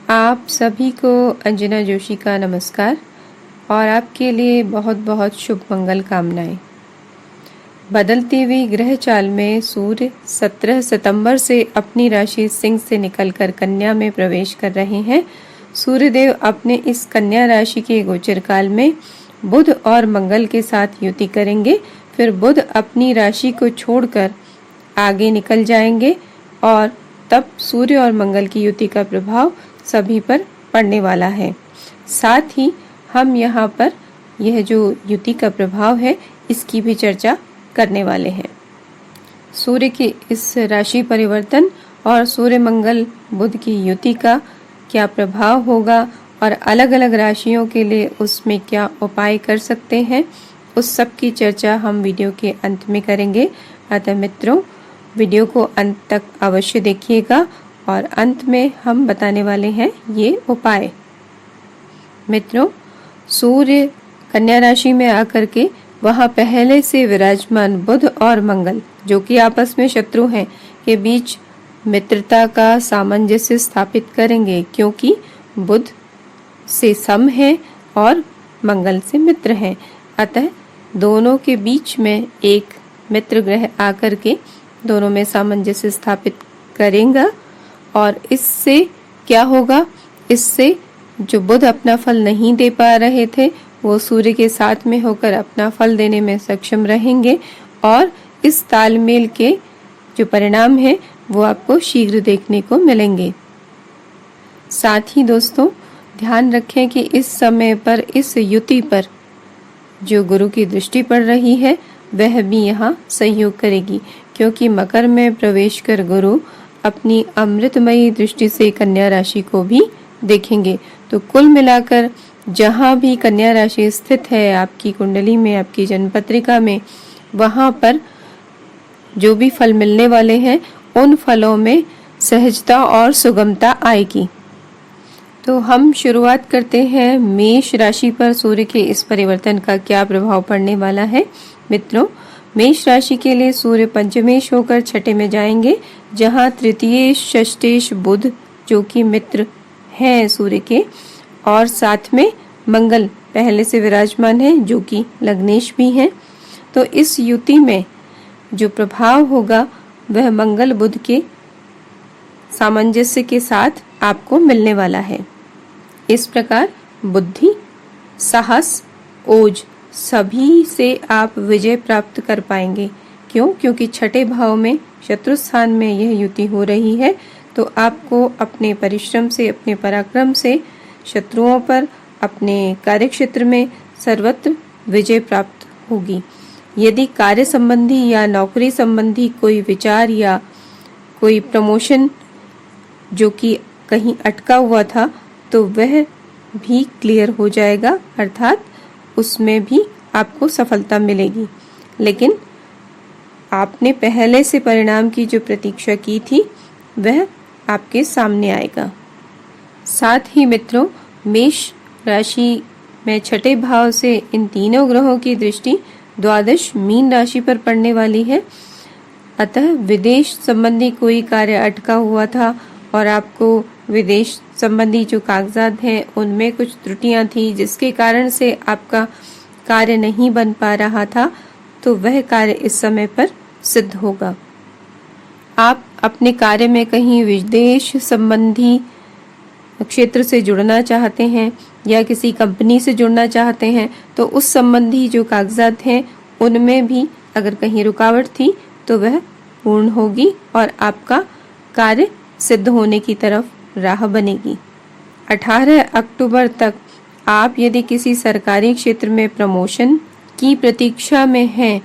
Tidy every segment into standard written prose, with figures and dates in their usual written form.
आप सभी को अंजना जोशी का नमस्कार और आपके लिए बहुत बहुत शुभ मंगल कामनाएं। बदलती हुई ग्रह चाल में सूर्य 17 सितंबर से अपनी राशि सिंह से निकलकर कन्या में प्रवेश कर रहे हैं। सूर्यदेव अपने इस कन्या राशि के गोचर काल में बुध और मंगल के साथ युति करेंगे। फिर बुध अपनी राशि को छोड़कर आगे निकल जाएंगे और तब सूर्य और मंगल की युति का प्रभाव सभी पर पड़ने वाला है। साथ ही हम यहाँ पर यह जो युति का प्रभाव है इसकी भी चर्चा करने वाले हैं। सूर्य की इस राशि परिवर्तन और सूर्य मंगल बुध की युति का क्या प्रभाव होगा और अलग अलग राशियों के लिए उसमें क्या उपाय कर सकते हैं, उस सब की चर्चा हम वीडियो के अंत में करेंगे। अतः मित्रों, वीडियो को अंत तक अवश्य देखिएगा और अंत में हम बताने वाले हैं ये उपाय। मित्रों, सूर्य कन्या राशि में आकर के वहां पहले से विराजमान बुध और मंगल, जो कि आपस में शत्रु हैं, के बीच मित्रता का सामंजस्य स्थापित करेंगे, क्योंकि बुध से सम है और मंगल से मित्र हैं। अतः दोनों के बीच में एक मित्र ग्रह आकर के दोनों में सामंजस्य स्थापित करेगा और इससे क्या होगा, इससे जो बुध अपना फल नहीं दे पा रहे थे वो सूर्य के साथ में होकर अपना फल देने में सक्षम रहेंगे और इस तालमेल के जो परिणाम है वो आपको शीघ्र देखने को मिलेंगे। साथ ही दोस्तों, ध्यान रखें कि इस समय पर इस युति पर जो गुरु की दृष्टि पड़ रही है वह भी यहाँ सहयोग करेगी, क्योंकि मकर में प्रवेश कर गुरु अपनी अमृतमयी दृष्टि से कन्या राशि को भी देखेंगे। तो कुल मिलाकर जहाँ भी कन्या राशि स्थित है आपकी कुंडली में, आपकी जन्मपत्रिका में, वहाँ पर जो भी फल मिलने वाले हैं उन फलों में सहजता और सुगमता आएगी। तो हम शुरुआत करते हैं मेष राशि पर सूर्य के इस परिवर्तन का क्या प्रभाव पड़ने वाला है। मित्रों, मेष राशि के लिए सूर्य पंचमेश होकर छठे में जाएंगे, जहां तृतीय षष्ठेश बुध जो कि मित्र हैं सूर्य के, और साथ में मंगल पहले से विराजमान है जो कि लग्नेश भी हैं। तो इस युति में जो प्रभाव होगा वह मंगल बुध के सामंजस्य के साथ आपको मिलने वाला है। इस प्रकार बुद्धि, साहस, ओज सभी से आप विजय प्राप्त कर पाएंगे। क्यों? क्योंकि छठे भाव में शत्रु स्थान में यह युति हो रही है। तो आपको अपने परिश्रम से, अपने पराक्रम से शत्रुओं पर, अपने कार्यक्षेत्र में सर्वत्र विजय प्राप्त होगी। यदि कार्य संबंधी या नौकरी संबंधी कोई विचार या कोई प्रमोशन जो कि कहीं अटका हुआ था तो वह भी क्लियर हो जाएगा, अर्थात उसमें भी आपको सफलता मिलेगी। लेकिन आपने पहले से परिणाम की जो प्रतीक्षा की थी वह आपके सामने आएगा। साथ ही मित्रों, मेष राशि में छठे भाव से इन तीनों ग्रहों की दृष्टि द्वादश मीन राशि पर पड़ने वाली है। अतः विदेश संबंधी कोई कार्य अटका हुआ था और आपको विदेश संबंधी जो कागजात हैं उनमें कुछ त्रुटियां थी जिसके कारण से आपका कार्य नहीं बन पा रहा था, तो वह कार्य इस समय पर सिद्ध होगा। आप अपने कार्य में कहीं विदेश संबंधी क्षेत्र से जुड़ना चाहते हैं या किसी कंपनी से जुड़ना चाहते हैं, तो उस संबंधी जो कागजात हैं उनमें भी अगर कहीं रुकावट थी तो वह पूर्ण होगी और आपका कार्य सिद्ध होने की तरफ राह बनेगी। 18 अक्टूबर तक आप यदि किसी सरकारी क्षेत्र में प्रमोशन की प्रतीक्षा में हैं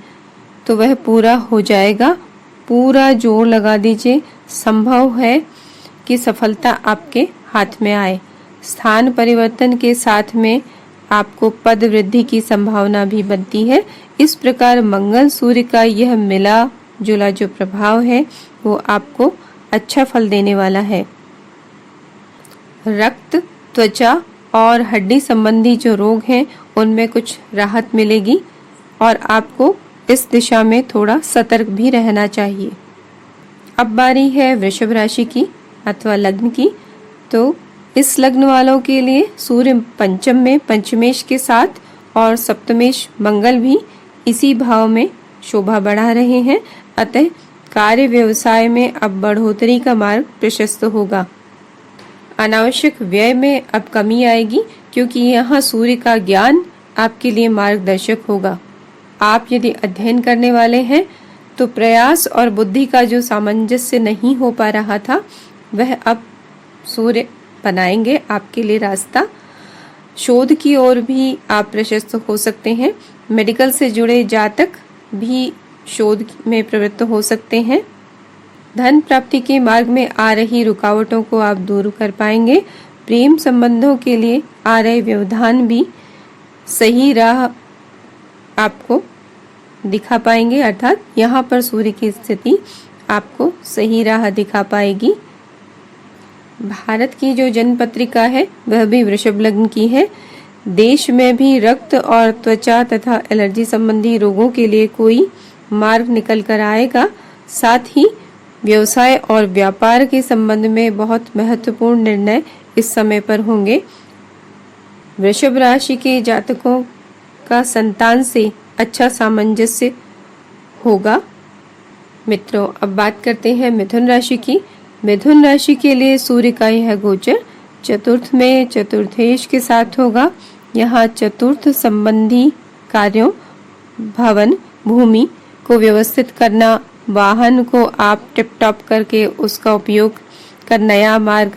तो वह पूरा हो जाएगा। पूरा जोर लगा दीजिए, संभव है कि सफलता आपके हाथ में आए। स्थान परिवर्तन के साथ में आपको पद वृद्धि की संभावना भी बनती है। इस प्रकार मंगल सूर्य का यह मिला जुला जो प्रभाव है वो आपको अच्छा फल देने वाला है। रक्त, त्वचा और हड्डी संबंधी जो रोग हैं उनमें कुछ राहत मिलेगी और आपको इस दिशा में थोड़ा सतर्क भी रहना चाहिए। अब बारी है वृषभ राशि की अथवा लग्न की। तो इस लग्न वालों के लिए सूर्य पंचम में पंचमेश के साथ और सप्तमेश मंगल भी इसी भाव में शोभा बढ़ा रहे हैं। अतः कार्य व्यवसाय में अब बढ़ोतरी का मार्ग प्रशस्त होगा। अनावश्यक व्यय में अब कमी आएगी, क्योंकि यहाँ सूर्य का ज्ञान आपके लिए मार्गदर्शक होगा। आप यदि अध्ययन करने वाले हैं तो प्रयास और बुद्धि का जो सामंजस्य नहीं हो पा रहा था, वह अब सूर्य बनाएंगे आपके लिए रास्ता। शोध की ओर भी आप प्रशस्त हो सकते हैं। मेडिकल से जुड़े जातक भी शोध में प्रवृत्त हो सकते हैं। धन प्राप्ति के मार्ग में आ रही रुकावटों को आप दूर कर पाएंगे। प्रेम संबंधों के लिए आ रहे व्यवधान भी सही राह आपको दिखा पाएंगे, अर्थात यहाँ पर सूर्य की स्थिति आपको सही राह दिखा पाएगी। भारत की जो जन्म पत्रिका है वह भी वृषभ लग्न की है। देश में भी रक्त और त्वचा तथा एलर्जी संबंधी रोगों के लिए कोई मार्ग निकल कर आएगा। साथ ही व्यवसाय और व्यापार के संबंध में बहुत महत्वपूर्ण निर्णय इस समय पर होंगे। वृषभ राशि के जातकों का संतान से अच्छा सामंजस्य होगा। मित्रों, अब बात करते हैं मिथुन राशि की। मिथुन राशि के लिए सूर्य का यह गोचर चतुर्थ में चतुर्थेश के साथ होगा। यहाँ चतुर्थ संबंधी कार्यों, भवन, भूमि को व्यवस्थित करना, वाहन को आप टिप टॉप करके उसका उपयोग कर नया मार्ग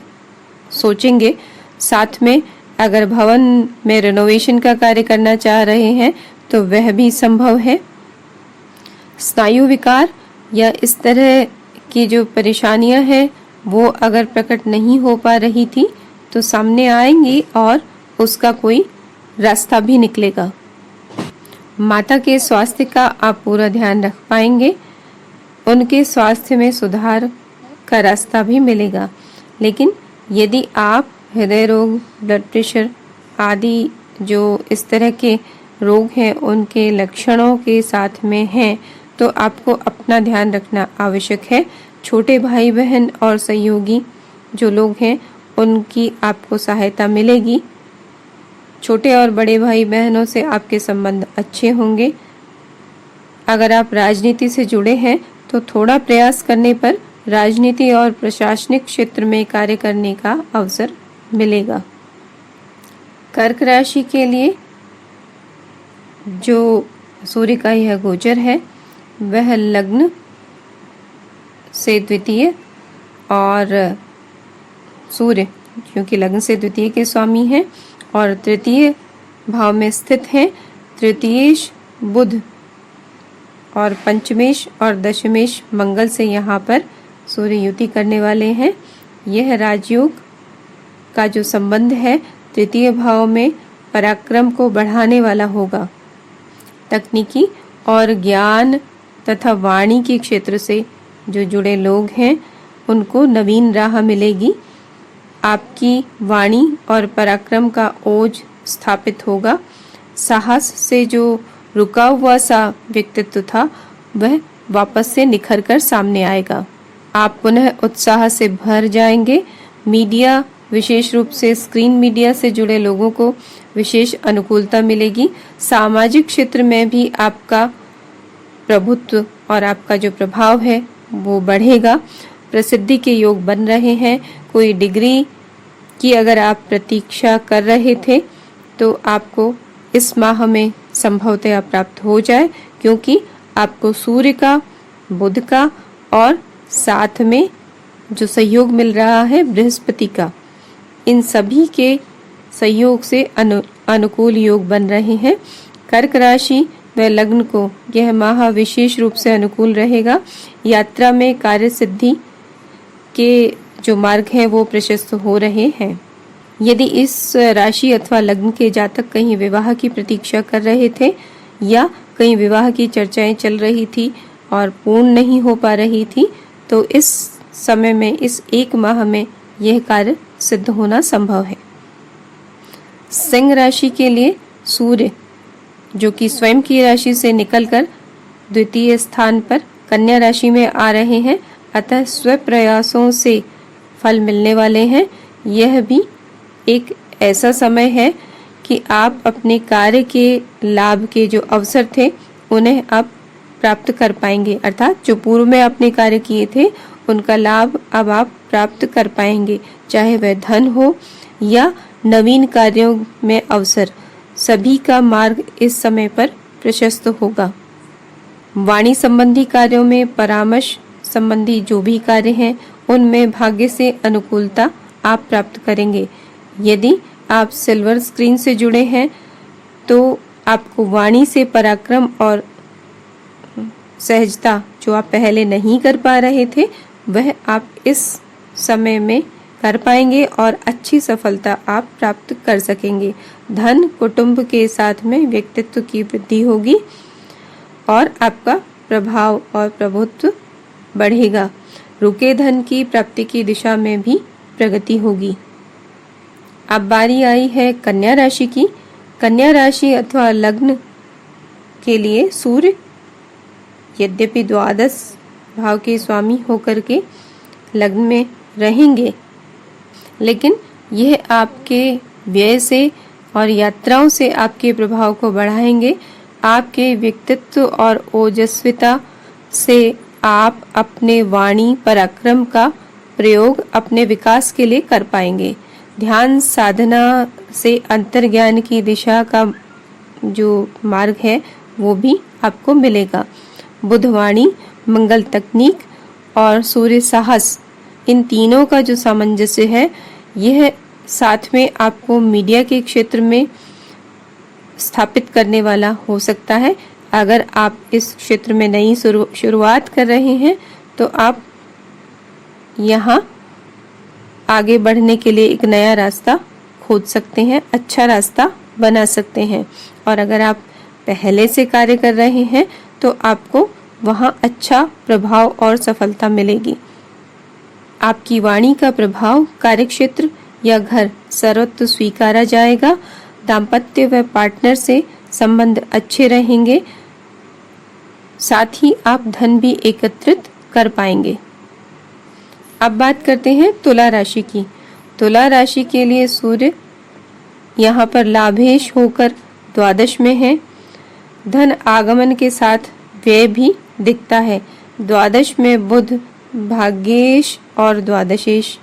सोचेंगे। साथ में अगर भवन में रेनोवेशन का कार्य करना चाह रहे हैं तो वह भी संभव है। स्नायु विकार या इस तरह की जो परेशानियां हैं वो अगर प्रकट नहीं हो पा रही थी तो सामने आएंगी और उसका कोई रास्ता भी निकलेगा। माता के स्वास्थ्य का आप पूरा ध्यान रख पाएंगे। उनके स्वास्थ्य में सुधार का रास्ता भी मिलेगा। लेकिन यदि आप हृदय रोग, ब्लड प्रेशर आदि जो इस तरह के रोग हैं उनके लक्षणों के साथ में हैं तो आपको अपना ध्यान रखना आवश्यक है। छोटे भाई बहन और सहयोगी जो लोग हैं उनकी आपको सहायता मिलेगी। छोटे और बड़े भाई बहनों से आपके संबंध अच्छे होंगे। अगर आप राजनीति से जुड़े हैं तो थोड़ा प्रयास करने पर राजनीति और प्रशासनिक क्षेत्र में कार्य करने का अवसर मिलेगा। कर्क राशि के लिए जो सूर्य का यह गोचर है वह लग्न से द्वितीय और सूर्य क्योंकि लग्न से द्वितीय के स्वामी हैं और तृतीय भाव में स्थित हैं। तृतीयेश बुध और पंचमेश और दशमेश मंगल से यहाँ पर सूर्य युति करने वाले हैं। यह राजयोग का जो संबंध है तृतीय भाव में पराक्रम को बढ़ाने वाला होगा। तकनीकी और ज्ञान तथा वाणी के क्षेत्र से जो जुड़े लोग हैं उनको नवीन राह मिलेगी। आपकी वाणी और पराक्रम का ओज स्थापित होगा। साहस से जो रुका हुआ सा व्यक्तित्व था वह वापस से निखर कर सामने आएगा। आप पुनः उत्साह से भर जाएंगे। मीडिया, विशेष रूप से स्क्रीन मीडिया से जुड़े लोगों को विशेष अनुकूलता मिलेगी। सामाजिक क्षेत्र में भी आपका प्रभुत्व और आपका जो प्रभाव है वो बढ़ेगा। प्रसिद्धि के योग बन रहे हैं। कोई डिग्री की अगर आप प्रतीक्षा कर रहे थे तो आपको इस माह में संभवतः प्राप्त हो जाए, क्योंकि आपको सूर्य का, बुध का और साथ में जो सहयोग मिल रहा है बृहस्पति का, इन सभी के सहयोग से अनुकूल योग बन रहे हैं। कर्क राशि व लग्न को यह माह विशेष रूप से अनुकूल रहेगा। यात्रा में कार्य सिद्धि के जो मार्ग हैं वो प्रशस्त हो रहे हैं। यदि इस राशि अथवा लग्न के जातक कहीं विवाह की प्रतीक्षा कर रहे थे या कहीं विवाह की चर्चाएं चल रही थी और पूर्ण नहीं हो पा रही थी तो इस समय में, इस एक माह में यह कार्य सिद्ध होना संभव है। सिंह राशि के लिए सूर्य जो कि स्वयं की राशि से निकलकर द्वितीय स्थान पर कन्या राशि में आ रहे हैं, अतः स्व प्रयासों से फल मिलने वाले हैं। यह भी एक ऐसा समय है कि आप अपने कार्य के लाभ के जो अवसर थे उन्हें आप प्राप्त कर पाएंगे, अर्थात जो पूर्व में आपने कार्य किए थे उनका लाभ अब आप प्राप्त कर पाएंगे, चाहे वह धन हो या नवीन कार्यों में अवसर, सभी का मार्ग इस समय पर प्रशस्त होगा। वाणी संबंधी कार्यों में, परामर्श संबंधी जो भी कार्य हैं उनमें भाग्य से अनुकूलता आप प्राप्त करेंगे। यदि आप सिल्वर स्क्रीन से जुड़े हैं तो आपको वाणी से पराक्रम और सहजता जो आप पहले नहीं कर पा रहे थे वह आप इस समय में कर पाएंगे और अच्छी सफलता आप प्राप्त कर सकेंगे। धन, कुटुंब के साथ में व्यक्तित्व की वृद्धि होगी और आपका प्रभाव और प्रभुत्व बढ़ेगा। रुके धन की प्राप्ति की दिशा में भी प्रगति होगी। अब बारी आई है कन्या राशि की। कन्या राशि अथवा लग्न के लिए सूर्य यद्यपि द्वादश भाव के स्वामी होकर के लग्न में रहेंगे, लेकिन यह आपके व्यय से और यात्राओं से आपके प्रभाव को बढ़ाएंगे। आपके व्यक्तित्व और ओजस्विता से आप अपने वाणी पराक्रम का प्रयोग अपने विकास के लिए कर पाएंगे। ध्यान साधना से अंतर्ज्ञान की दिशा का जो मार्ग है वो भी आपको मिलेगा। बुधवाणी, मंगल तकनीक और सूर्य साहस, इन तीनों का जो सामंजस्य है यह साथ में आपको मीडिया के क्षेत्र में स्थापित करने वाला हो सकता है। अगर आप इस क्षेत्र में नई शुरुआत कर रहे हैं तो आप यहाँ आगे बढ़ने के लिए एक नया रास्ता खोज सकते हैं, अच्छा रास्ता बना सकते हैं। और अगर आप पहले से कार्य कर रहे हैं तो आपको वहाँ अच्छा प्रभाव और सफलता मिलेगी। आपकी वाणी का प्रभाव कार्यक्षेत्र या घर सर्वत्र स्वीकारा जाएगा। दाम्पत्य व पार्टनर से संबंध अच्छे रहेंगे, साथ ही आप धन भी एकत्रित कर पाएंगे। अब बात करते हैं तुला राशि की। तुला राशि के लिए सूर्य यहाँ पर लाभेश होकर द्वादश में है। धन आगमन के साथ व्यय भी दिखता है। द्वादश में बुध भाग्येश और द्वादशेश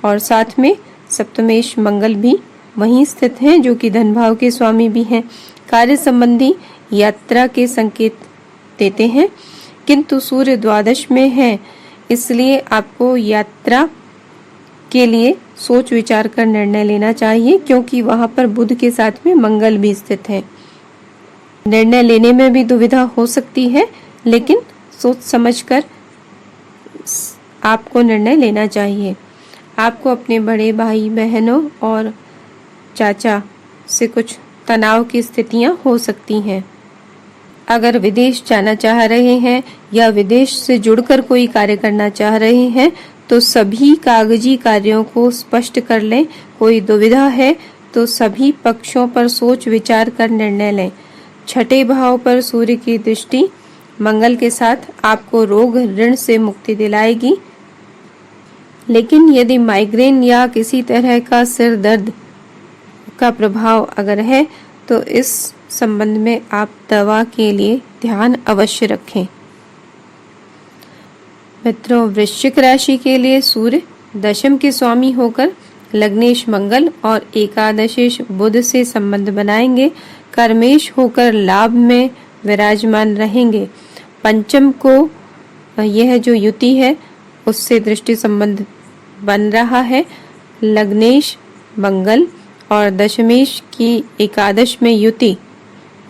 और साथ में सप्तमेश मंगल भी वहीं स्थित हैं जो कि धन भाव के स्वामी भी हैं। कार्य संबंधी यात्रा के संकेत देते हैं, किंतु सूर्य द्वादश में है इसलिए आपको यात्रा के लिए सोच विचार कर निर्णय लेना चाहिए, क्योंकि वहां पर बुध के साथ में मंगल भी स्थित है। निर्णय लेने में भी दुविधा हो सकती है, लेकिन सोच समझकर आपको निर्णय लेना चाहिए। आपको अपने बड़े भाई बहनों और चाचा से कुछ तनाव की स्थितियां हो सकती हैं। अगर विदेश जाना चाह रहे हैं या विदेश से जुड़कर कोई कार्य करना चाह रहे हैं तो सभी कागजी कार्यों को स्पष्ट कर लें। कोई दुविधा है तो सभी पक्षों पर सोच विचार कर निर्णय लें। छठे भाव पर सूर्य की दृष्टि मंगल के साथ आपको रोग ऋण से मुक्ति दिलाएगी, लेकिन यदि माइग्रेन या किसी तरह का सिर दर्द का प्रभाव अगर है तो इस संबंध में आप दवा के लिए ध्यान अवश्य रखें। मित्रों, वृश्चिक राशि के लिए सूर्य दशम के स्वामी होकर लग्नेश मंगल और एकादशेश बुध से संबंध बनाएंगे। कर्मेश होकर लाभ में विराजमान रहेंगे। पंचम को यह जो युति है उससे दृष्टि संबंध बन रहा है। लग्नेश मंगल और दशमेश की एकादश में युति,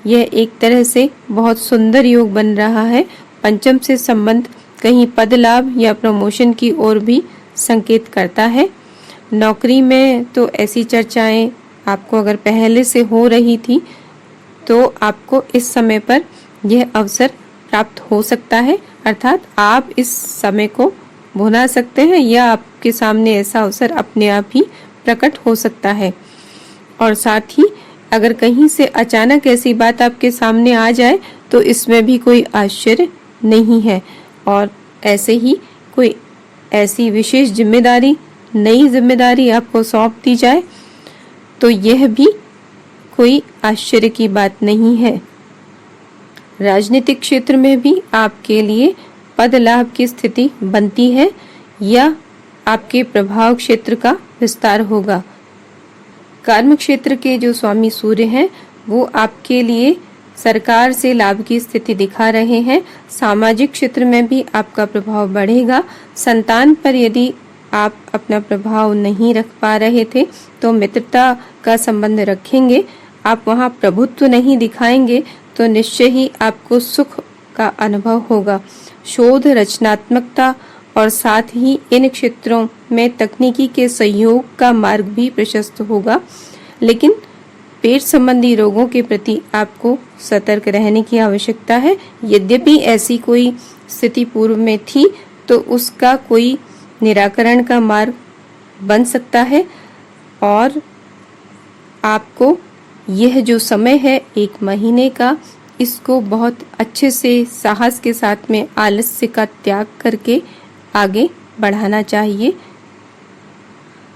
यह एक तरह से बहुत सुंदर योग बन रहा है। पंचम से संबंध कहीं पद लाभ या प्रमोशन की ओर भी संकेत करता है। नौकरी में तो ऐसी चर्चाएं आपको अगर पहले से हो रही थी तो आपको इस समय पर यह अवसर प्राप्त हो सकता है, अर्थात आप इस समय को भुना सकते हैं या आपके सामने ऐसा अवसर अपने आप ही प्रकट हो सकता है। और साथ ही अगर कहीं से अचानक ऐसी बात आपके सामने आ जाए तो इसमें भी कोई आश्चर्य नहीं है। और ऐसे ही कोई ऐसी विशेष जिम्मेदारी, नई जिम्मेदारी आपको सौंप दी जाए तो यह भी कोई आश्चर्य की बात नहीं है। राजनीतिक क्षेत्र में भी आपके लिए पद लाभ की स्थिति बनती है या आपके प्रभाव क्षेत्र का विस्तार होगा। कर्म क्षेत्र के जो स्वामी सूर्य हैं वो आपके लिए सरकार से लाभ की स्थिति दिखा रहे हैं। सामाजिक क्षेत्र में भी आपका प्रभाव बढ़ेगा। संतान पर यदि आप अपना प्रभाव नहीं रख पा रहे थे तो मित्रता का संबंध रखेंगे। आप वहां प्रभुत्व नहीं दिखाएंगे तो निश्चय ही आपको सुख का अनुभव होगा। शोध, रचनात्मकता और साथ ही इन क्षेत्रों में तकनीकी के सहयोग का मार्ग भी प्रशस्त होगा। लेकिन पेट संबंधी रोगों के प्रति आपको सतर्क रहने की आवश्यकता है। यद्यपि ऐसी कोई स्थिति पूर्व में थी तो उसका कोई निराकरण का मार्ग बन सकता है और आपको यह जो समय है 1 महीने का, इसको बहुत अच्छे से साहस के साथ में आलस्य का त्याग करके आगे बढ़ाना चाहिए।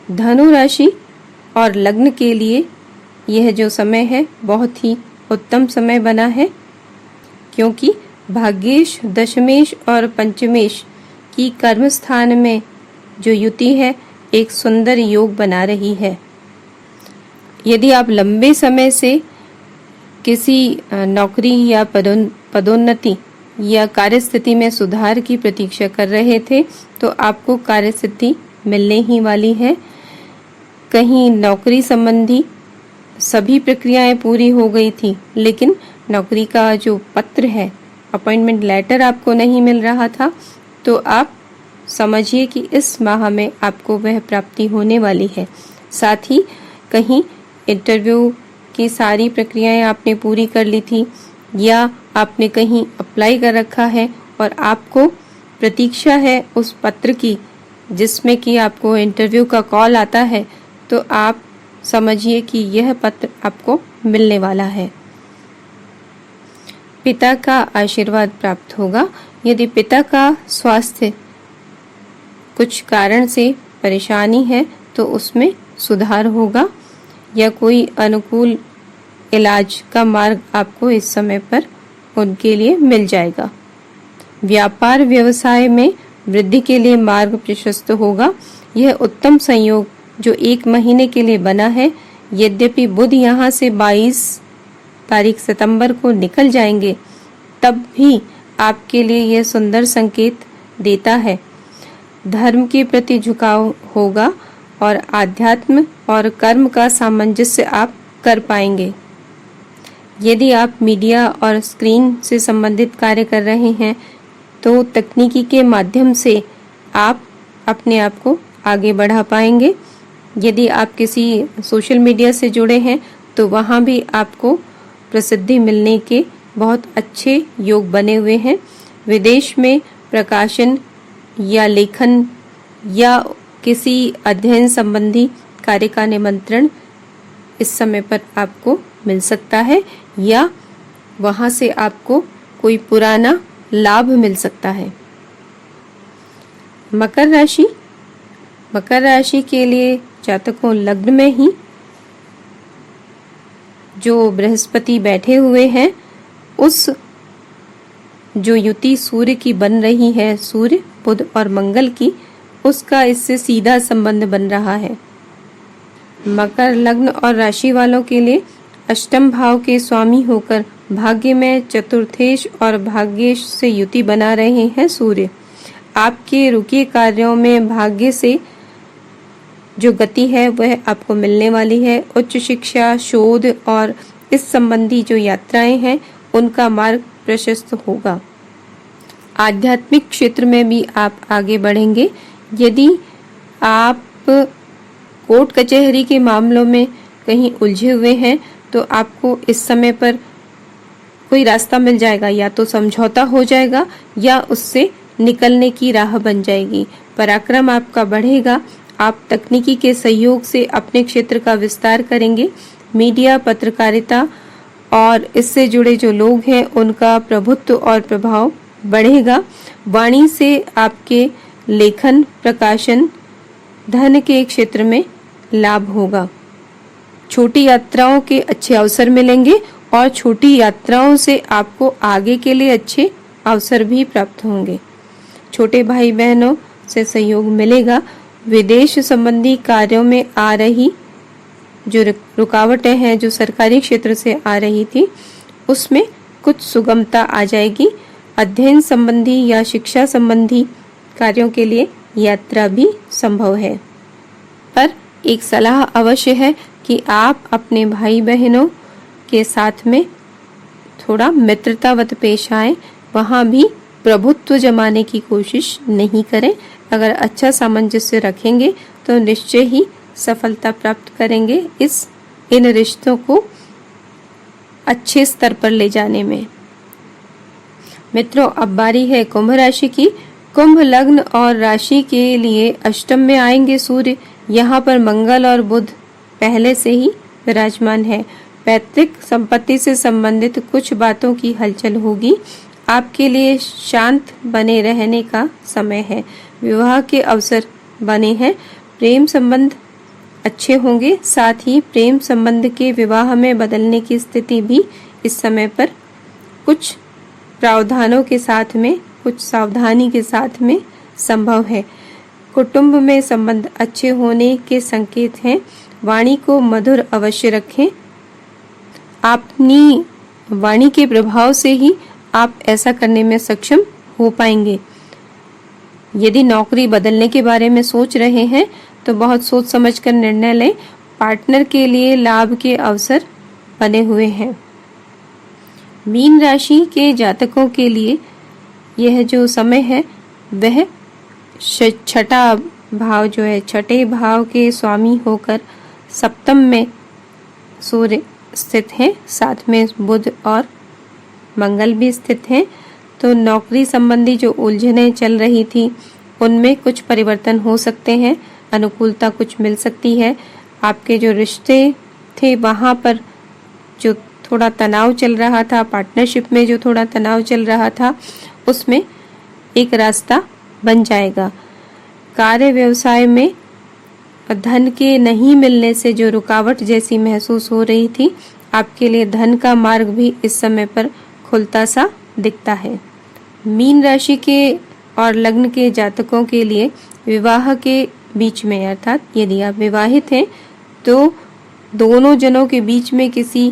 धनु राशि और लग्न के लिए यह जो समय है बहुत ही उत्तम समय बना है, क्योंकि भाग्येश, दशमेश और पंचमेश की कर्म स्थान में जो युति है एक सुंदर योग बना रही है। यदि आप लंबे समय से किसी नौकरी या पदोन्नति या कार्यस्थिति में सुधार की प्रतीक्षा कर रहे थे तो आपको कार्यस्थिति मिलने ही वाली है। कहीं नौकरी संबंधी सभी प्रक्रियाएं पूरी हो गई थी लेकिन नौकरी का जो पत्र है, अपॉइंटमेंट लेटर आपको नहीं मिल रहा था, तो आप समझिए कि इस माह में आपको वह प्राप्ति होने वाली है। साथ ही कहीं इंटरव्यू की सारी प्रक्रियाएं आपने पूरी कर ली थी या आपने कहीं अप्लाई कर रखा है और आपको प्रतीक्षा है उस पत्र की जिसमें कि आपको इंटरव्यू का कॉल आता है, तो आप समझिए कि यह पत्र आपको मिलने वाला है। पिता का आशीर्वाद प्राप्त होगा। यदि पिता का स्वास्थ्य कुछ कारण से परेशानी है तो उसमें सुधार होगा या कोई अनुकूल इलाज का मार्ग आपको इस समय पर उनके लिए मिल जाएगा। व्यापार व्यवसाय में वृद्धि के लिए मार्ग प्रशस्त होगा। यह उत्तम संयोग जो 1 महीने के लिए बना है, यद्यपि बुध यहाँ से 22 तारीख सितंबर को निकल जाएंगे, तब भी आपके लिए यह सुंदर संकेत देता है। धर्म के प्रति झुकाव होगा और आध्यात्म और कर्म का सामंजस्य आप कर पाएंगे। यदि आप मीडिया और स्क्रीन से संबंधित कार्य कर रहे हैं तो तकनीकी के माध्यम से आप अपने आप को आगे बढ़ा पाएंगे। यदि आप किसी सोशल मीडिया से जुड़े हैं तो वहाँ भी आपको प्रसिद्धि मिलने के बहुत अच्छे योग बने हुए हैं। विदेश में प्रकाशन या लेखन या किसी अध्ययन संबंधी कार्य का निमंत्रण इस समय पर आपको मिल सकता है या वहाँ से आपको कोई पुराना लाभ मिल सकता है। मकर राशि के लिए जातकों लग्न में ही जो बृहस्पति बैठे हुए हैं, उस जो युति सूर्य की बन रही है, सूर्य, बुध और मंगल की, उसका इससे सीधा संबंध बन रहा है। मकर लग्न और राशि वालों के लिए अष्टम भाव के स्वामी होकर भाग्य में चतुर्थेश और भाग्येश से युति बना रहे हैं सूर्य। आपके रुके कार्यों में भाग्य से जो गति है वह आपको मिलने वाली है। उच्च शिक्षा, शोध और इस संबंधी जो यात्राएं हैं उनका मार्ग प्रशस्त होगा। आध्यात्मिक क्षेत्र में भी आप आगे बढ़ेंगे। यदि आप कोर्ट कचहरी के मामलों में कहीं उलझे हुए हैं तो आपको इस समय पर कोई रास्ता मिल जाएगा, या तो समझौता हो जाएगा या उससे निकलने की राह बन जाएगी। पराक्रम आपका बढ़ेगा। आप तकनीकी के सहयोग से अपने क्षेत्र का विस्तार करेंगे। मीडिया, पत्रकारिता और इससे जुड़े जो लोग हैं उनका प्रभुत्व और प्रभाव बढ़ेगा। वाणी से आपके लेखन, प्रकाशन, धन के क्षेत्र में लाभ होगा। छोटी यात्राओं के अच्छे अवसर मिलेंगे और छोटी यात्राओं से आपको आगे के लिए अच्छे अवसर भी प्राप्त होंगे। छोटे भाई बहनों से सहयोग मिलेगा। विदेश संबंधी कार्यों में आ रही जो रुकावटें हैं, जो सरकारी क्षेत्र से आ रही थी, उसमें कुछ सुगमता आ जाएगी। अध्ययन संबंधी या शिक्षा संबंधी कार्यों के लिए यात्रा भी संभव है, पर एक सलाह अवश्य है कि आप अपने भाई बहनों के साथ में थोड़ा मित्रतावत पेश आए। वहाँ भी प्रभुत्व जमाने की कोशिश नहीं करें। अगर अच्छा सामंजस्य रखेंगे तो निश्चय ही सफलता प्राप्त करेंगे इन रिश्तों को अच्छे स्तर पर ले जाने में। मित्रों, अब बारी है कुंभ राशि की। कुंभ लग्न और राशि के लिए अष्टम में आएंगे सूर्य। यहाँ पर मंगल और बुध पहले से ही विराजमान है। पैतृक संपत्ति से संबंधित कुछ बातों की हलचल होगी। आपके लिए शांत बने रहने का समय है। विवाह के अवसर बने हैं। प्रेम संबंध अच्छे होंगे। साथ ही प्रेम संबंध के विवाह में बदलने की स्थिति भी इस समय पर कुछ प्रावधानों के साथ में, कुछ सावधानी के साथ में संभव है। कुटुंब में संबंध अच्छे होने के संकेत हैं। वाणी को मधुर अवश्य रखें। अपनी वाणी के प्रभाव से ही आप ऐसा करने में सक्षम हो पाएंगे। यदि नौकरी बदलने के बारे में सोच रहे हैं तो बहुत सोच समझकर निर्णय लें। पार्टनर के लिए लाभ के अवसर बने हुए हैं। मीन राशि के जातकों के लिए यह जो समय है वह छठा भाव जो है, छठे भाव के स्वामी होकर सप्तम में सूर्य स्थित है। साथ में बुध और मंगल भी स्थित हैं। तो नौकरी संबंधी जो उलझनें चल रही थी उनमें कुछ परिवर्तन हो सकते हैं। अनुकूलता कुछ मिल सकती है। आपके जो रिश्ते थे वहाँ पर जो थोड़ा तनाव चल रहा था, पार्टनरशिप में जो थोड़ा तनाव चल रहा था, उसमें एक रास्ता बन जाएगा। कार्य व्यवसाय में धन के नहीं मिलने से जो रुकावट जैसी महसूस हो रही थी, आपके लिए धन का मार्ग भी इस समय पर खुलता सा दिखता है। मीन राशि के और लग्न के जातकों के लिए विवाह के बीच में, अर्थात यदि आप विवाहित हैं तो दोनों जनों के बीच में किसी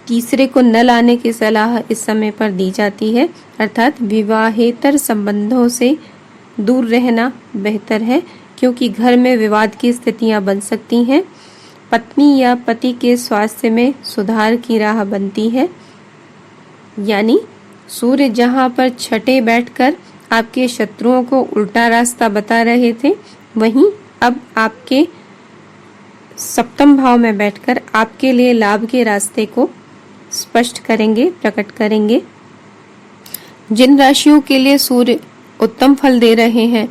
तीसरे को न लाने की सलाह इस समय पर दी जाती है। अर्थात विवाहेतर संबंधों से दूर रहना बेहतर है, क्योंकि घर में विवाद की स्थितियां बन सकती हैं। पत्नी या पति के स्वास्थ्य में सुधार की राह बनती है। यानी सूर्य जहां पर छठे बैठकर आपके शत्रुओं को उल्टा रास्ता बता रहे थे, वहीं अब आपके सप्तम भाव में बैठकर आपके लिए लाभ के रास्ते को स्पष्ट करेंगे, प्रकट करेंगे। जिन राशियों के लिए सूर्य उत्तम फल दे रहे हैं,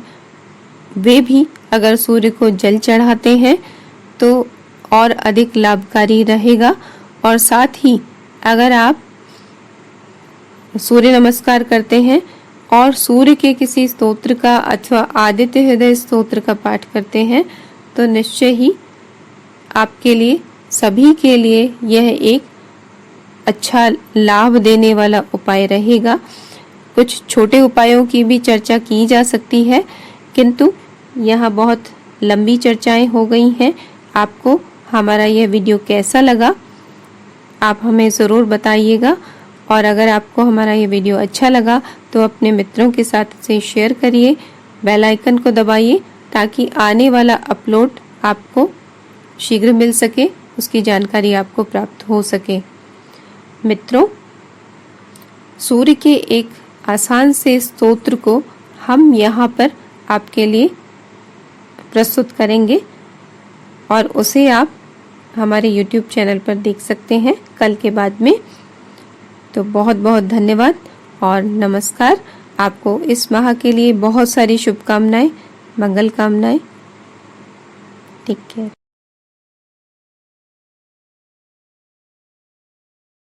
वे भी अगर सूर्य को जल चढ़ाते हैं तो और अधिक लाभकारी रहेगा। और साथ ही अगर आप सूर्य नमस्कार करते हैं और सूर्य के किसी स्तोत्र का अथवा आदित्य हृदय स्तोत्र का पाठ करते हैं तो निश्चय ही आपके लिए, सभी के लिए यह एक अच्छा लाभ देने वाला उपाय रहेगा। कुछ छोटे उपायों की भी चर्चा की जा सकती है, किंतु यहाँ बहुत लंबी चर्चाएं हो गई हैं। आपको हमारा यह वीडियो कैसा लगा, आप हमें ज़रूर बताइएगा। और अगर आपको हमारा ये वीडियो अच्छा लगा तो अपने मित्रों के साथ इसे शेयर करिए, बेल आइकन को दबाइए ताकि आने वाला अपलोड आपको शीघ्र मिल सके, उसकी जानकारी आपको प्राप्त हो सके। मित्रों, सूर्य के एक आसान से स्तोत्र को हम यहाँ पर आपके लिए प्रस्तुत करेंगे और उसे आप हमारे YouTube चैनल पर देख सकते हैं कल के बाद में। तो बहुत बहुत धन्यवाद और नमस्कार। आपको इस माह के लिए बहुत सारी शुभकामनाएं, मंगल कामनाएं। Take care.